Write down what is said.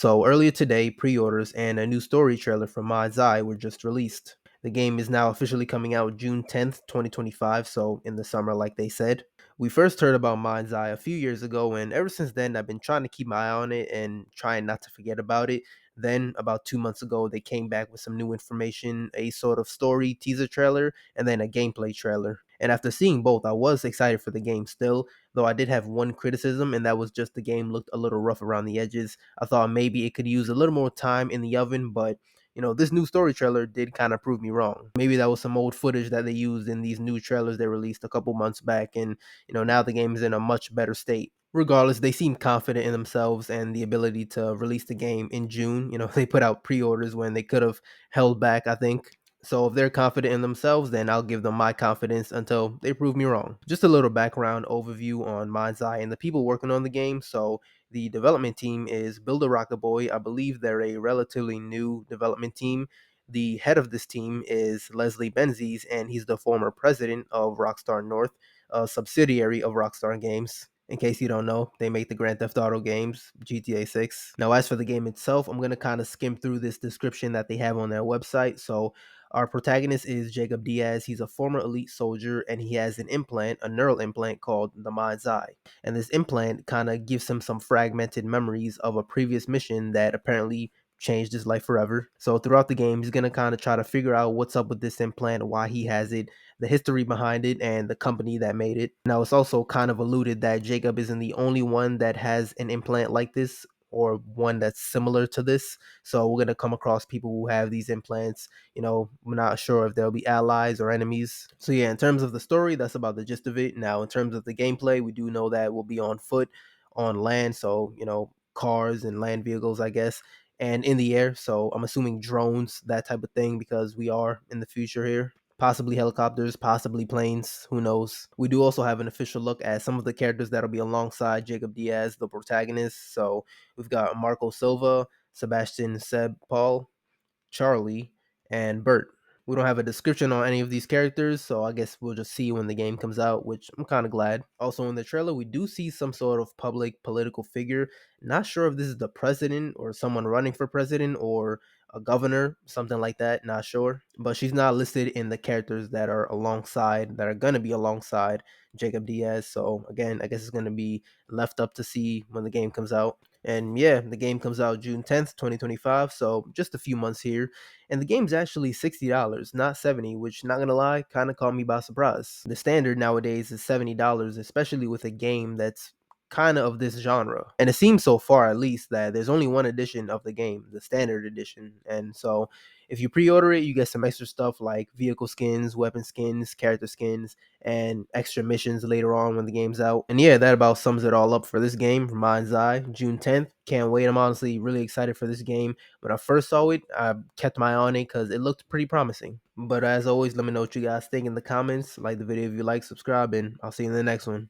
So earlier today, pre-orders and a new story trailer from MindsEye were just released. The game is now officially coming out June 10th, 2025, so in the summer like they said. We first heard about MindsEye a few years ago, and ever since then I've been trying to keep my eye on it and trying not to forget about it. Then about 2 months ago they came back with some new information, a sort of story teaser trailer, and then a gameplay trailer. And after seeing both, I was excited for the game still, though I did have one criticism, and that was just the game looked a little rough around the edges. I thought maybe it could use a little more time in the oven, but this new story trailer did kind of prove me wrong. Maybe that was some old footage that they used in these new trailers they released a couple months back, and now the game is in a much better state. Regardless, they seem confident in themselves and the ability to release the game in June. They put out pre-orders when they could have held back, I think. So if they're confident in themselves, then I'll give them my confidence until they prove me wrong. Just a little background overview on MindsEye and the people working on the game. So the development team is Build a Rocket Boy. I believe they're a relatively new development team. The head of this team is Leslie Benzies, and he's the former president of Rockstar North, a subsidiary of Rockstar Games. In case you don't know, they make the Grand Theft Auto games, GTA 6. Now, as for the game itself, I'm going to kind of skim through this description that they have on their website. So, our protagonist is Jacob Diaz. He's a former elite soldier, and he has an implant, a neural implant called the Mind's Eye. And this implant kind of gives him some fragmented memories of a previous mission that apparently changed his life forever. So throughout the game, he's going to kind of try to figure out what's up with this implant, why he has it, the history behind it, and the company that made it. Now, it's also kind of alluded that Jacob isn't the only one that has an implant like this or one that's similar to this. So we're going to come across people who have these implants. We're not sure if they'll be allies or enemies. So yeah, in terms of the story, that's about the gist of it. Now, in terms of the gameplay, we do know that we'll be on foot, on land, so cars and land vehicles, I guess, and in the air. So I'm assuming drones, that type of thing, because we are in the future here. Possibly helicopters, possibly planes, who knows. We do also have an official look at some of the characters that'll be alongside Jacob Diaz, the protagonist. So we've got Marco Silva, Sebastian Seb Paul, Charlie, and Bert. We don't have a description on any of these characters, so I guess we'll just see when the game comes out, which I'm kind of glad. Also, in the trailer, we do see some sort of public political figure. Not sure if this is the president or someone running for president or a governor, something like that. Not sure. But she's not listed in the characters that are alongside, that are going to be alongside Jacob Diaz. So, again, I guess it's going to be left up to see when the game comes out. And yeah, the game comes out June 10th, 2025, so just a few months here. And the game's actually $60, not 70, which not gonna lie, kind of caught me by surprise. The standard nowadays is $70, especially with a game that's kind of this genre. And it seems so far at least that there's only one edition of the game, the standard edition. And so if you pre-order it, you get some extra stuff like vehicle skins, weapon skins, character skins, and extra missions later on when the game's out. And yeah, that about sums it all up for this game from Mind's Eye, June 10th. Can't wait. I'm honestly really excited for this game. When I first saw it, I kept my eye on it because it looked pretty promising. But as always, let me know what you guys think in the comments. Like the video if you like, subscribe, and I'll see you in the next one.